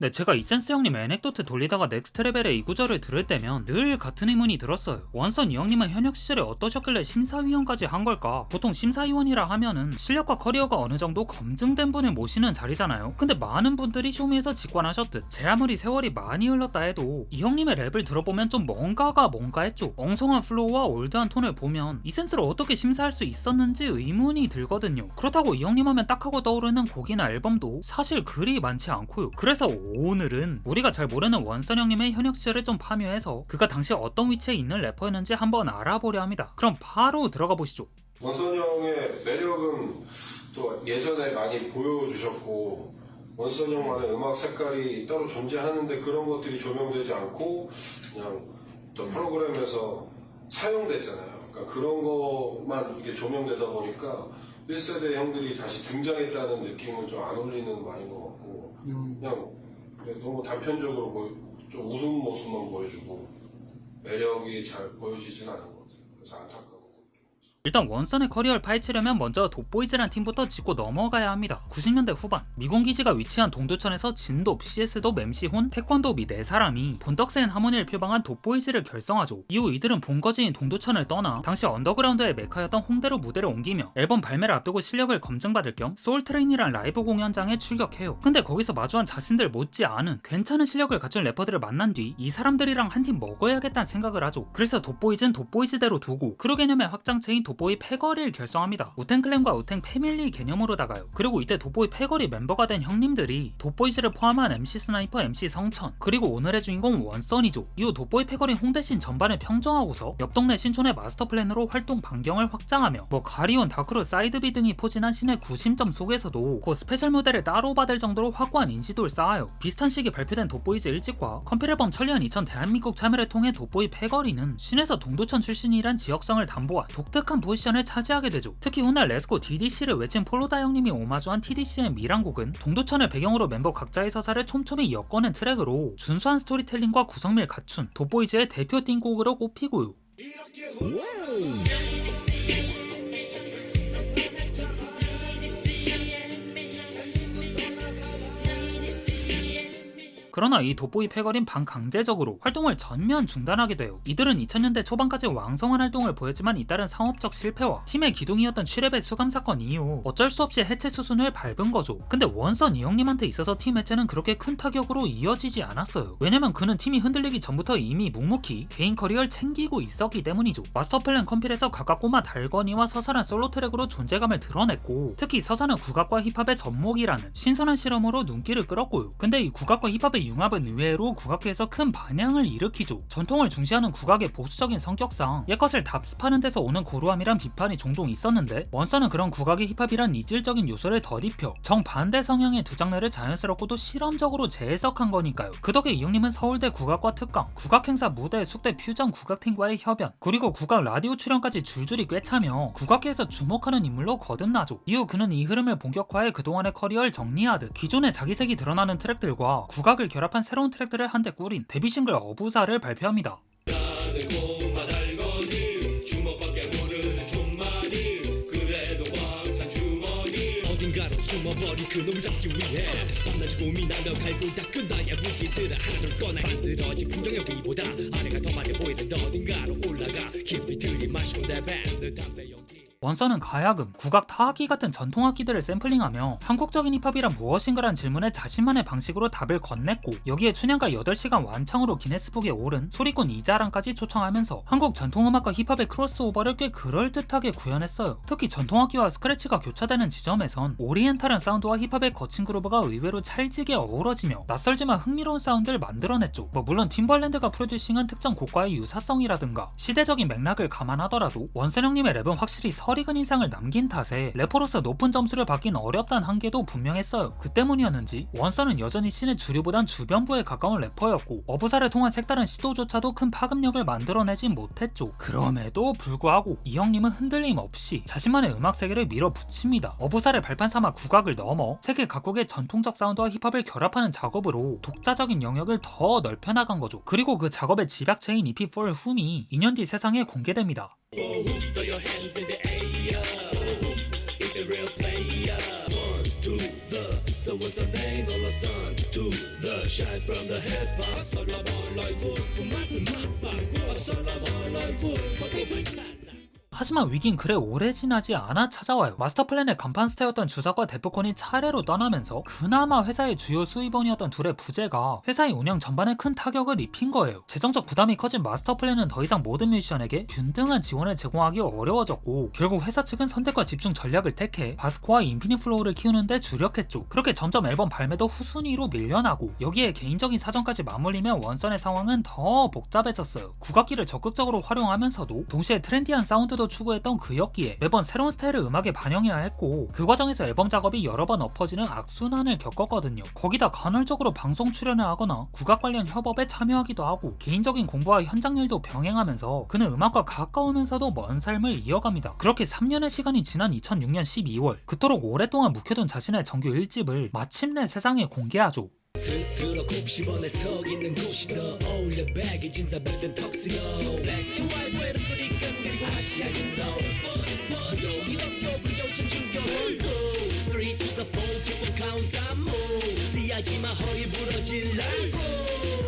네, 제가 이센스 형님 에넥도트 돌리다가 넥스트 레벨의 이 구절을 들을 때면 늘 같은 의문이 들었어요. 원선 이 형님은 현역 시절에 어떠셨길래 심사위원까지 한 걸까? 보통 심사위원이라 하면은 실력과 커리어가 어느 정도 검증된 분을 모시는 자리잖아요. 근데 많은 분들이 쇼미에서 직관하셨듯 제 아무리 세월이 많이 흘렀다 해도 이 형님의 랩을 들어보면 좀 뭔가 했죠. 엉성한 플로우와 올드한 톤을 보면 이센스를 어떻게 심사할 수 있었는지 의문이 들거든요. 그렇다고 이 형님 하면 딱 하고 떠오르는 곡이나 앨범도 사실 그리 많지 않고요. 그래서 오늘은 우리가 잘 모르는 원선 형님의 현역 시절을 좀 파묘해서 그가 당시 어떤 위치에 있는 래퍼였는지 한번 알아보려 합니다. 그럼 바로 들어가 보시죠. 원선 형의 매력은 또 예전에 많이 보여주셨고, 원선 형만의 음악 색깔이 따로 존재하는데 그런 것들이 조명되지 않고 그냥 또 프로그램에서 사용됐잖아요. 그러니까 그런 것만 이게 조명되다 보니까 1세대 형들이 다시 등장했다는 느낌은 좀 안 어울리는 말인 것 같고, 그냥 너무 단편적으로 좀 웃은 모습만 보여주고 매력이 잘 보여지진 않은 것 같아요. 그래서 안타까워. 일단 원선의 커리어를 파헤치려면 먼저 돋보이즈란 팀부터 짚고 넘어가야 합니다. 90년대 후반 미군 기지가 위치한 동두천에서 진돗, CS도, MC혼, 태권도비 4사람이 본떡센 하모니를 표방한 돋보이즈를 결성하죠. 이후 이들은 본거지인 동두천을 떠나 당시 언더그라운드의 메카였던 홍대로 무대를 옮기며 앨범 발매를 앞두고 실력을 검증받을 겸 소울트레인이란 라이브 공연장에 출격해요. 근데 거기서 마주한 자신들 못지않은 괜찮은 실력을 갖춘 래퍼들을 만난 뒤 이 사람들이랑 한 팀 먹어야겠다는 생각을 하죠. 그래서 돋보이즈는 돋보이즈대로 두고 크루 개념의 확장체인 돋보이 패거리를 결성합니다. 우텐클랜과 우텐 패밀리 개념으로다가요. 그리고 이때 돋보이 패거리 멤버가 된 형님들이 돋보이즈를 포함한 MC 스나이퍼, MC 성천, 그리고 오늘의 주인공 원선이죠. 이후 돋보이 패거리 홍대신 전반을 평정하고서 옆 동네 신촌의 마스터 플랜으로 활동 반경을 확장하며 가리온, 다크루, 사이드비 등이 포진한 신의 구심점 속에서도 그 스페셜 무대를 따로 받을 정도로 확고한 인지도를 쌓아요. 비슷한 시기 발표된 돋보이즈 1집과 컴필 앨범 천리안 2000 대한민국 참여를 통해 돋보이 패거리는 신에서 동두천 출신이란 지역성을 담보한 독특한 포지션을 차지하게 되죠. 특히 훗날 레츠고 DDC를 외친 폴로다 형님이 오마주한 TDC의 미랑곡은 동두천을 배경으로 멤버 각자의 서사를 촘촘히 엮어낸 트랙으로 준수한 스토리텔링과 구성미를 갖춘 돋보이즈의 대표 띵곡으로 꼽히고요. 그러나 이 돋보이 패거린 반강제적으로 활동을 전면 중단하게 돼요. 이들은 2000년대 초반까지 왕성한 활동을 보였지만 잇따른 상업적 실패와 팀의 기둥이었던 7랩의 수감 사건 이후 어쩔 수 없이 해체 수순을 밟은 거죠. 근데 원선 이 형님한테 있어서 팀 해체는 그렇게 큰 타격으로 이어지지 않았어요. 왜냐면 그는 팀이 흔들리기 전부터 이미 묵묵히 개인 커리어를 챙기고 있었기 때문이죠. 마스터플랜 컴필에서 각각 꼬마 달건이와 서사란 솔로 트랙으로 존재감을 드러냈고, 특히 서사는 국악과 힙합의 접목이라는 신선한 실험으로 눈길을 끌었고요. 근데 이 국악과 힙합의 융합은 의외로 국악계에서 큰 반향을 일으키죠. 전통을 중시하는 국악의 보수적인 성격상 옛것을 답습하는 데서 오는 고루함이란 비판이 종종 있었는데, 원선은 그런 국악의 힙합이란 이질적인 요소를 덧입혀 정반대 성향의 두 장르를 자연스럽고도 실험적으로 재해석한 거니까요. 그 덕에 이 형님은 서울대 국악과 특강, 국악행사 무대, 숙대 퓨전 국악팀과의 협연, 그리고 국악 라디오 출연까지 줄줄이 꿰차며 국악계에서 주목하는 인물로 거듭나죠. 이후 그는 이 흐름을 본격화해 그동안의 커리어를 정리하듯 기존의 자기색이 드러나는 트랙들과 국악을 결합한 새로운 트랙들을 한데 꾸린 데뷔 싱글 어부사를 발표합니다. 숨어버린 그놈 잡기 위해 밤낮이 고민하며 갈고 닦은 나의 무기들아 하나둘 꺼내 만들어진 풍경의 위보다 아래가 더 많이 보이는 어딘가로 올라가 깊이 들이마시고 내뱉는 담배 연기. 원선은 가야금, 국악, 타악기 같은 전통 악기들을 샘플링하며 한국적인 힙합이란 무엇인가란 질문에 자신만의 방식으로 답을 건넸고, 여기에 춘향과 8시간 완창으로 기네스북에 오른 소리꾼 이자랑까지 초청하면서 한국 전통음악과 힙합의 크로스오버를 꽤 그럴듯하게 구현했어요. 특히 전통악기와 스크래치가 교차되는 지점에선 오리엔탈한 사운드와 힙합의 거친 그루브가 의외로 찰지게 어우러지며 낯설지만 흥미로운 사운드를 만들어냈죠. 물론 팀벌랜드가 프로듀싱한 특정 곡과의 유사성이라든가 시대적인 맥락을 감안하더라도 원선 형님의 랩은 확실히 서리근 인상을 남긴 탓에 래퍼로서 높은 점수를 받긴 어렵다는 한계도 분명했어요. 그 때문이었는지 원선은 여전히 신의 주류보단 주변부에 가까운 래퍼였고, 어부사를 통한 색다른 시도조차도 큰 파급력을 만들어내진 못했죠. 그럼에도 불구하고 이 형님은 흔들림 없이 자신만의 음악 세계를 밀어붙입니다. 어부사를 발판 삼아 국악을 넘어 세계 각국의 전통적 사운드와 힙합을 결합하는 작업으로 독자적인 영역을 더 넓혀나간 거죠. 그리고 그 작업의 집약체인 EP4 훔이 2년 뒤 세상에 공개됩니다. So what's her name? All her son to the Sunshine from the hip-hop 썰어버려 굴 맛은 맛바꿔 썰어버려 굴 거짓말 찾아 하지만 위긴 그래 오래 지나지 않아 찾아와요. 마스터 플랜의 간판 스타였던 주석과 데프콘이 차례로 떠나면서 그나마 회사의 주요 수입원이었던 둘의 부재가 회사의 운영 전반에 큰 타격을 입힌 거예요. 재정적 부담이 커진 마스터 플랜은 더 이상 모든 뮤지션에게 균등한 지원을 제공하기 어려워졌고 결국 회사 측은 선택과 집중 전략을 택해 바스코와 인피니트 플로우를 키우는데 주력했죠. 그렇게 점점 앨범 발매도 후순위로 밀려나고 여기에 개인적인 사정까지 맞물리면 원선의 상황은 더 복잡해졌어요. 국악기를 적극적으로 활용하면서도 동시에 트렌디한 사운드도 추구했던 그였기에 매번 새로운 스타일을 음악에 반영해야 했고 그 과정에서 앨범 작업이 여러 번 엎어지는 악순환을 겪었거든요. 거기다 간헐적으로 방송 출연을 하거나 국악 관련 협업에 참여하기도 하고 개인적인 공부와 현장 일도 병행하면서 그는 음악과 가까우면서도 먼 삶을 이어갑니다. 그렇게 3년의 시간이 지난 2006년 12월 그토록 오랫동안 묵혀둔 자신의 정규 1집을 마침내 세상에 공개하죠. 스스로 곱씹어내 서 있는 곳이 더 어울려 baggy 진사백된 턱스로 Black and white 외로들이 끈그리고 아시아 인도 이렇게 불겨침 충격 3 to the 4 기본 카운트다운 move 리하지마 허리 부러질라고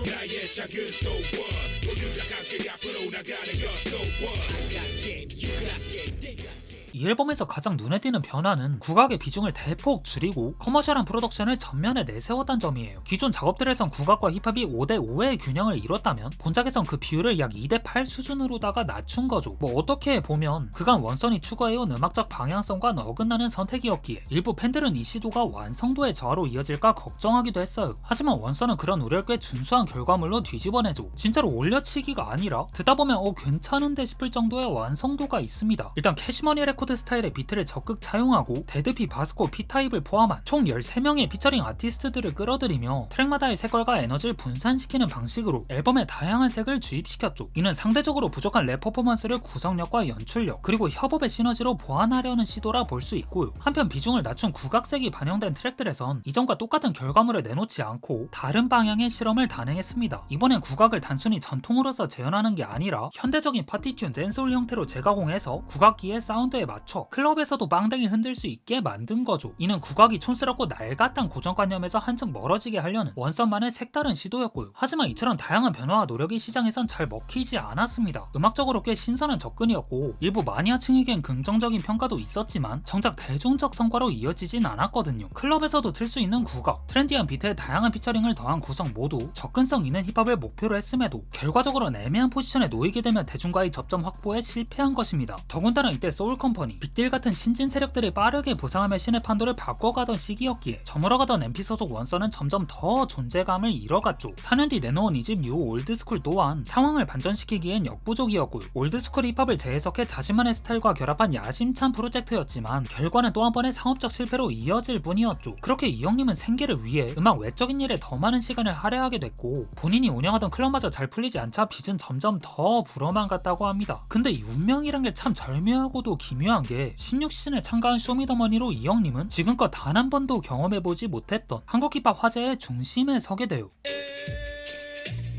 나의 작은 so what 모두가 함께 앞으로 나가는 거 so what I got game you got game they got game 이 앨범에서 가장 눈에 띄는 변화는 국악의 비중을 대폭 줄이고 커머셜한 프로덕션을 전면에 내세웠다는 점이에요. 기존 작업들에선 국악과 힙합이 5대5의 균형을 이뤘다면 본작에선 그 비율을 약 2대8 수준으로다가 낮춘 거죠. 뭐 어떻게 보면 그간 원선이 추구해온 음악적 방향성과 어긋나는 선택이었기에 일부 팬들은 이 시도가 완성도의 저하로 이어질까 걱정하기도 했어요. 하지만 원선은 그런 우려를 꽤 준수한 결과물로 뒤집어내죠. 진짜로 올려치기가 아니라 듣다 보면 괜찮은데 싶을 정도의 완성도가 있습니다. 일단 캐시머니 레코드 스타일의 비트를 적극 차용하고 데드피, 바스코, P타입을 포함한 총 13명의 피처링 아티스트들을 끌어들이며 트랙마다의 색깔과 에너지를 분산시키는 방식으로 앨범에 다양한 색을 주입시켰죠. 이는 상대적으로 부족한 랩 퍼포먼스를 구성력과 연출력 그리고 협업의 시너지로 보완하려는 시도라 볼 수 있고요. 한편 비중을 낮춘 국악색이 반영된 트랙들에선 이전과 똑같은 결과물을 내놓지 않고 다른 방향의 실험을 단행했습니다. 이번엔 국악을 단순히 전통으로서 재현하는 게 아니라 현대적인 파티튠, 댄스홀 형태로 재가공해서 국악기의 사운드에 맞춰 클럽에서도 빵댕이 흔들 수 있게 만든 거죠. 이는 국악이 촌스럽고 낡았단 고정관념에서 한층 멀어지게 하려는 원선만의 색다른 시도였고요. 하지만 이처럼 다양한 변화와 노력이 시장에선 잘 먹히지 않았습니다. 음악적으로 꽤 신선한 접근이었고 일부 마니아층에겐 긍정적인 평가도 있었지만 정작 대중적 성과로 이어지진 않았거든요. 클럽에서도 틀 수 있는 국악, 트렌디한 비트에 다양한 피처링을 더한 구성 모두 접근성 있는 힙합을 목표로 했음에도 결과적으로 애매한 포지션에 놓이게 되면 대중과의 접점 확보에 실패한 것입니다. 더군다나 이때 소울컴퍼니, 빅딜 같은 신진 세력들이 빠르게 부상하며 신의 판도를 바꿔가던 시기였기에 저물어가던 MP 소속 원선은 점점 더 존재감을 잃어갔죠. 4년 뒤 내놓은 이 집 뉴 올드스쿨 또한 상황을 반전시키기엔 역부족이었고요. 올드스쿨 힙합을 재해석해 자신만의 스타일과 결합한 야심찬 프로젝트였지만 결과는 또 한 번의 상업적 실패로 이어질 뿐이었죠. 그렇게 이영님은 생계를 위해 음악 외적인 일에 더 많은 시간을 할애하게 됐고 본인이 운영하던 클럽마저 잘 풀리지 않자 빚은 점점 더 불어만 갔다고 합니다. 근데 이 운명이란 게 참 절묘하고도 기묘한 게 16시즌에 참가한 쇼미더머니로 이영님은 지금껏 단 한 번도 경험해보지 못했던 한국 힙합 화제의 중심에 서게 돼요.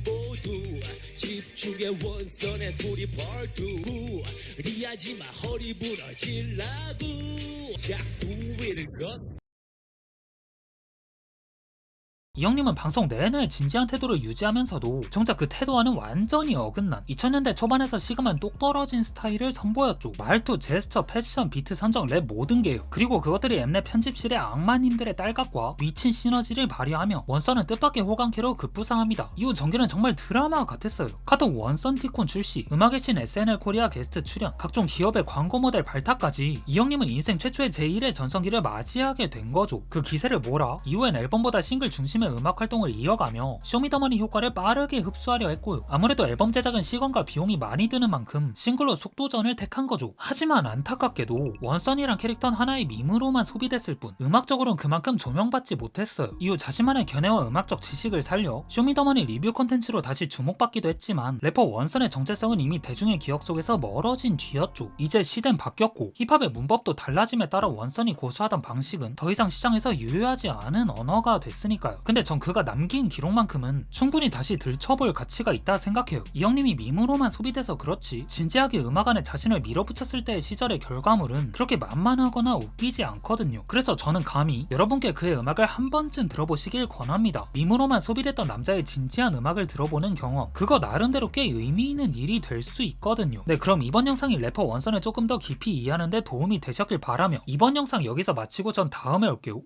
모두 집중해 원선의 소리 벌두 리하지마 허리 부러질라고 자꾸 위를 건 이영님은 방송 내내 진지한 태도를 유지하면서도 정작 그 태도와는 완전히 어긋난 2000년대 초반에서 시그만 똑 떨어진 스타일을 선보였죠. 말투, 제스처, 패션, 비트 선정, 랩 모든 게요. 그리고 그것들이 엠넷 편집실의 악마님들의 딸각과 미친 시너지를 발휘하며 원선은 뜻밖의 호강캐로 급부상합니다. 이후 전개는 정말 드라마 같았어요. 카톡 원선 티콘 출시, 음악의 신 SNL 코리아 게스트 출연, 각종 기업의 광고 모델 발탁까지 이영님은 인생 최초의 제1의 전성기를 맞이하게 된 거죠. 그 기세를 몰아 이후엔 앨범보다 싱글 중심의 음악 활동을 이어가며 쇼미더머니 효과를 빠르게 흡수하려 했고요. 아무래도 앨범 제작은 시간과 비용이 많이 드는 만큼 싱글로 속도전을 택한 거죠. 하지만 안타깝게도 원선이란 캐릭터는 하나의 밈으로만 소비됐을 뿐 음악적으로는 그만큼 조명받지 못했어요. 이후 자신만의 견해와 음악적 지식을 살려 쇼미더머니 리뷰 컨텐츠로 다시 주목받기도 했지만 래퍼 원선의 정체성은 이미 대중의 기억 속에서 멀어진 뒤였죠. 이제 시대는 바뀌었고 힙합의 문법도 달라짐에 따라 원선이 고수하던 방식은 더 이상 시장에서 유효하지 않은 언어가 됐으니까요. 근데 전 그가 남긴 기록만큼은 충분히 다시 들춰볼 가치가 있다 생각해요. 이 형님이 밈으로만 소비돼서 그렇지 진지하게 음악 안에 자신을 밀어붙였을 때의 시절의 결과물은 그렇게 만만하거나 웃기지 않거든요. 그래서 저는 감히 여러분께 그의 음악을 한 번쯤 들어보시길 권합니다. 밈으로만 소비됐던 남자의 진지한 음악을 들어보는 경험, 그거 나름대로 꽤 의미 있는 일이 될 수 있거든요. 네, 그럼 이번 영상이 래퍼 원선을 조금 더 깊이 이해하는 데 도움이 되셨길 바라며 이번 영상 여기서 마치고 전 다음에 올게요.